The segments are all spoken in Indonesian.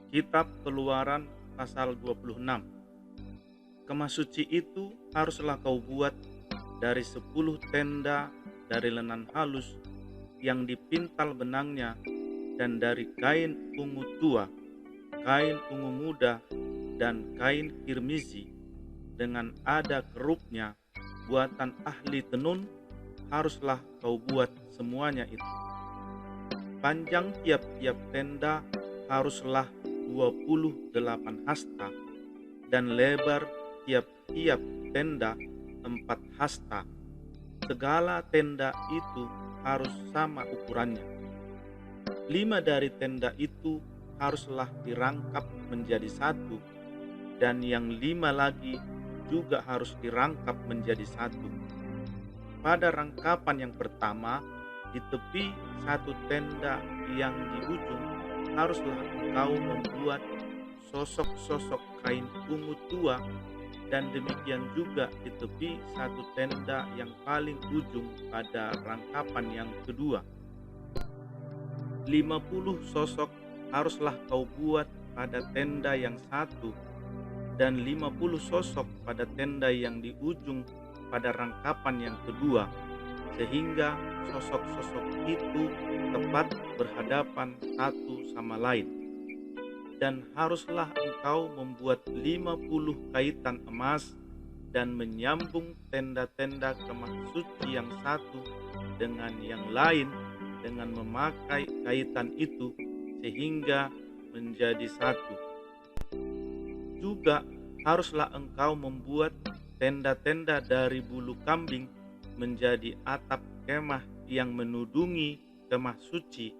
Kitab Keluaran pasal 26. Kemah suci itu haruslah kau buat dari 10 tenda dari lenan halus yang dipintal benangnya, dan dari kain ungu tua, kain ungu muda, dan kain kirmizi, dengan ada kerupnya buatan ahli tenun. Haruslah kau buat semuanya itu. Panjang tiap-tiap tenda haruslah 28 hasta, dan lebar tiap-tiap tenda 4 hasta. Segala tenda itu harus sama ukurannya. 5 dari tenda itu haruslah dirangkap menjadi satu, dan yang 5 lagi juga harus dirangkap menjadi satu. Pada rangkapan yang pertama, di tepi satu tenda yang di ujung, haruslah engkau membuat sosok-sosok kain ungu tua, dan demikian juga di tepi satu tenda yang paling ujung pada rangkapan yang kedua. 50 sosok haruslah kau buat pada tenda yang satu, dan 50 sosok pada tenda yang di ujung pada rangkapan yang kedua, sehingga sosok-sosok itu tepat berhadapan satu sama lain. Dan haruslah engkau membuat 50 kaitan emas dan menyambung tenda-tenda kemah suci yang satu dengan yang lain dengan memakai kaitan itu sehingga menjadi satu. Juga haruslah engkau membuat tenda-tenda dari bulu kambing menjadi atap kemah yang menudungi kemah suci.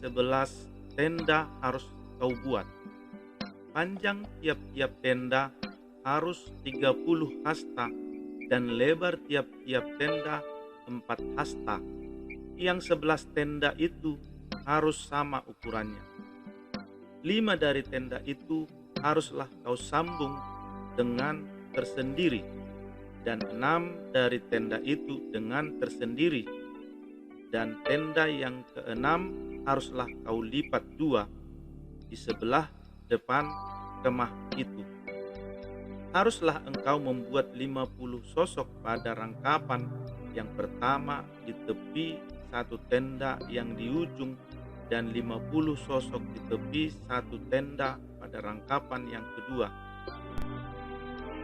11 tenda harus kau buat. Panjang tiap-tiap tenda harus 30 hasta, dan lebar tiap-tiap tenda 4 hasta. Yang 11 tenda itu harus sama ukurannya. 5 dari tenda itu haruslah kau sambung dengan tersendiri, dan 6 dari tenda itu dengan tersendiri, dan tenda yang keenam haruslah kau lipat 2 di sebelah depan kemah itu. Haruslah engkau membuat 50 sosok pada rangkapan yang pertama di tepi satu tenda yang di ujung, dan 50 sosok di tepi satu tenda pada rangkapan yang kedua.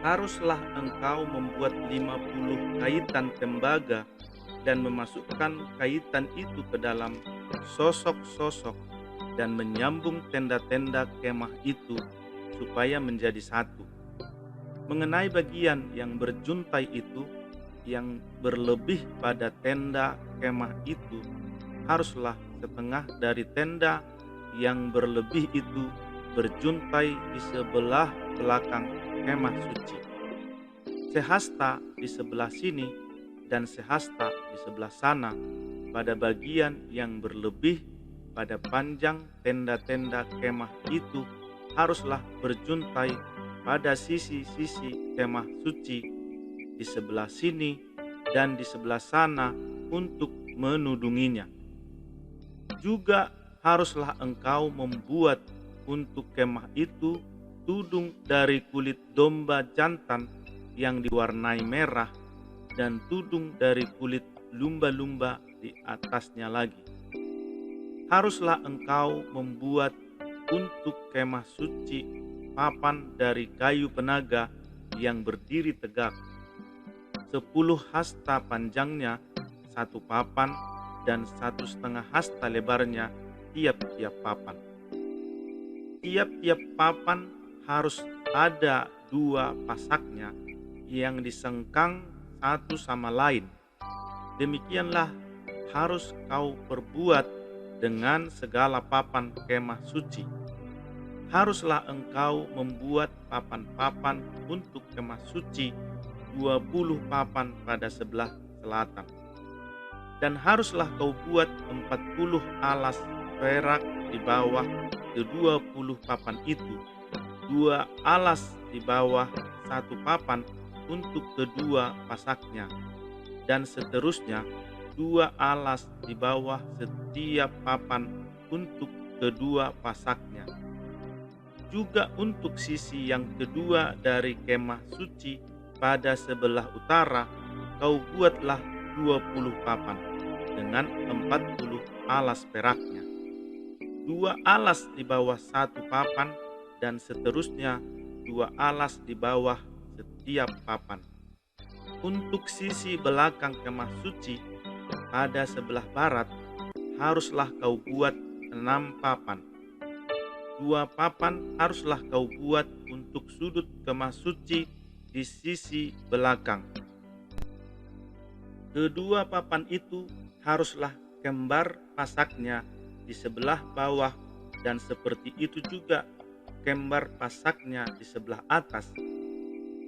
Haruslah engkau membuat 50 kaitan tembaga dan memasukkan kaitan itu ke dalam sosok-sosok dan menyambung tenda-tenda kemah itu supaya menjadi satu. Mengenai bagian yang berjuntai itu, yang berlebih pada tenda kemah itu, haruslah setengah dari tenda yang berlebih itu berjuntai di sebelah belakang kemah suci. Sehasta di sebelah sini dan sehasta di sebelah sana pada bagian yang berlebih pada panjang tenda-tenda kemah itu haruslah berjuntai pada sisi-sisi kemah suci di sebelah sini dan di sebelah sana untuk menudunginya. Juga haruslah engkau membuat untuk kemah itu tudung dari kulit domba jantan yang diwarnai merah, dan tudung dari kulit lumba-lumba di atasnya lagi. Haruslah engkau membuat untuk kemah suci papan dari kayu penaga yang berdiri tegak. 10 hasta panjangnya satu papan, dan 1,5 hasta lebarnya tiap-tiap papan. Tiap-tiap papan harus ada 2 pasaknya yang disengkang satu sama lain. Demikianlah harus kau perbuat dengan segala papan kemah suci. Haruslah engkau membuat papan-papan untuk kemah suci, 20 papan pada sebelah selatan. Dan haruslah kau buat 40 alas perak di bawah ke-20 papan itu, 2 alas di bawah satu papan untuk kedua pasaknya, dan seterusnya 2 alas di bawah setiap papan untuk kedua pasaknya. Juga untuk sisi yang kedua dari kemah suci pada sebelah utara, kau buatlah 20 papan dengan 40 alas peraknya. 2 alas di bawah satu papan dan seterusnya 2 alas di bawah setiap papan. Untuk sisi belakang kemah suci pada sebelah barat, haruslah kau buat 6 papan. 2 papan haruslah kau buat untuk sudut kemah suci di sisi belakang. Kedua papan itu haruslah kembar pasaknya di sebelah bawah, dan seperti itu juga kembar pasaknya di sebelah atas,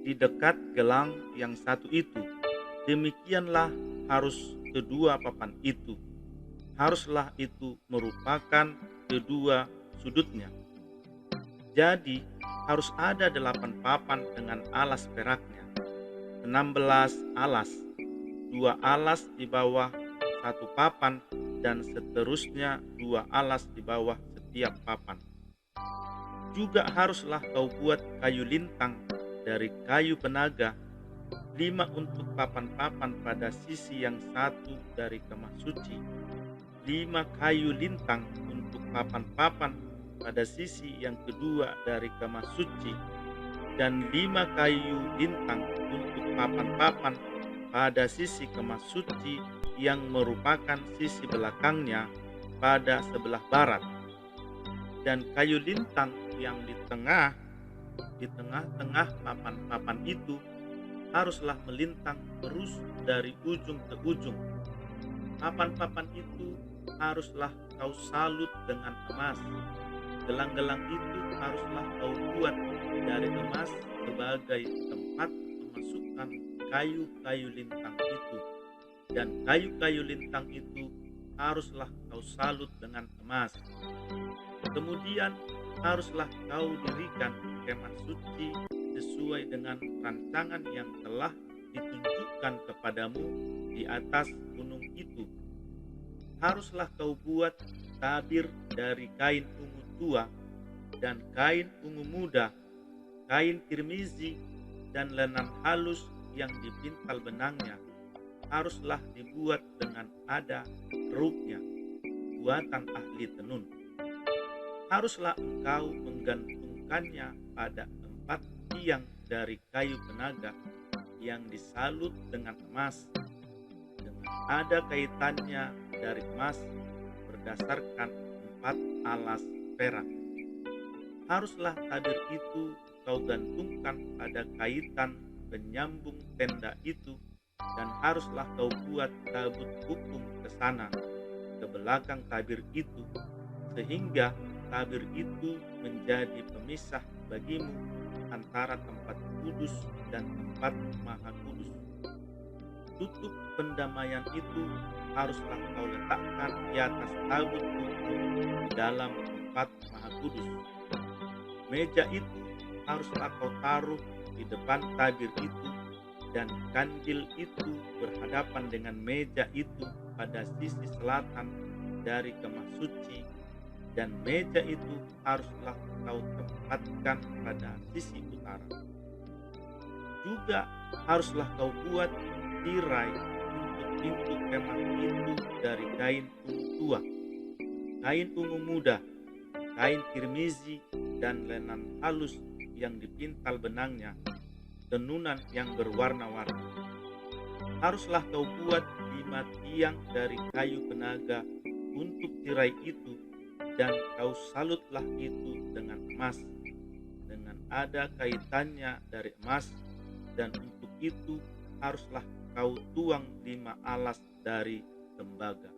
di dekat gelang yang satu itu. Demikianlah harus kedua papan itu. Haruslah itu merupakan kedua sudutnya. Jadi harus ada 8 papan dengan alas peraknya, 16 alas, 2 alas di bawah satu papan dan seterusnya 2 alas di bawah setiap papan. Juga haruslah kau buat kayu lintang dari kayu penaga, 5 untuk papan-papan pada sisi yang satu dari kemah suci, 5 kayu lintang untuk papan-papan pada sisi yang kedua dari kemah suci, dan 5 kayu lintang untuk papan-papan pada sisi kemah suci yang merupakan sisi belakangnya pada sebelah barat. Dan kayu lintang yang di tengah-tengah papan-papan itu haruslah melintang terus dari ujung ke ujung. Papan-papan itu haruslah kau salut dengan emas. Gelang-gelang itu haruslah kau buat dari emas sebagai tempat memasukkan kayu-kayu lintang itu. Dan kayu-kayu lintang itu haruslah kau salut dengan emas. Kemudian haruslah kau dirikan kemah suci sesuai dengan rancangan yang telah ditunjukkan kepadamu di atas gunung itu. Haruslah kau buat tabir dari kain ungu tua dan kain ungu muda, kain kirmizi dan lenan halus yang dipintal benangnya. Haruslah dibuat dengan ada kerupnya, buatan ahli tenun. Haruslah engkau menggantungkannya pada 4 tiang dari kayu penaga yang disalut dengan emas, dengan ada kaitannya dari emas berdasarkan 4 alas perak. Haruslah tabir itu kau gantungkan pada kaitan penyambung tenda itu, dan haruslah kau buat tabut hukum ke sana, ke belakang tabir itu, sehingga tabir itu menjadi pemisah bagimu antara tempat kudus dan tempat maha kudus. Tutup pendamaian itu haruslah kau letakkan di atas tabut hukum di dalam tempat maha kudus. Meja itu haruslah kau taruh di depan tabir itu, dan kandil itu berhadapan dengan meja itu pada sisi selatan dari kemah suci, dan meja itu haruslah kau tempatkan pada sisi utara. Juga haruslah kau buat tirai untuk pintu kemah itu dari kain ungu tua, kain ungu muda, kain kirmizi dan lenan halus yang dipintal benangnya, tenunan yang berwarna-warni. Haruslah kau buat 5 tiang dari kayu penaga untuk tirai itu, dan kau salutlah itu dengan emas, dengan ada kaitannya dari emas, dan untuk itu haruslah kau tuang 5 alas dari tembaga.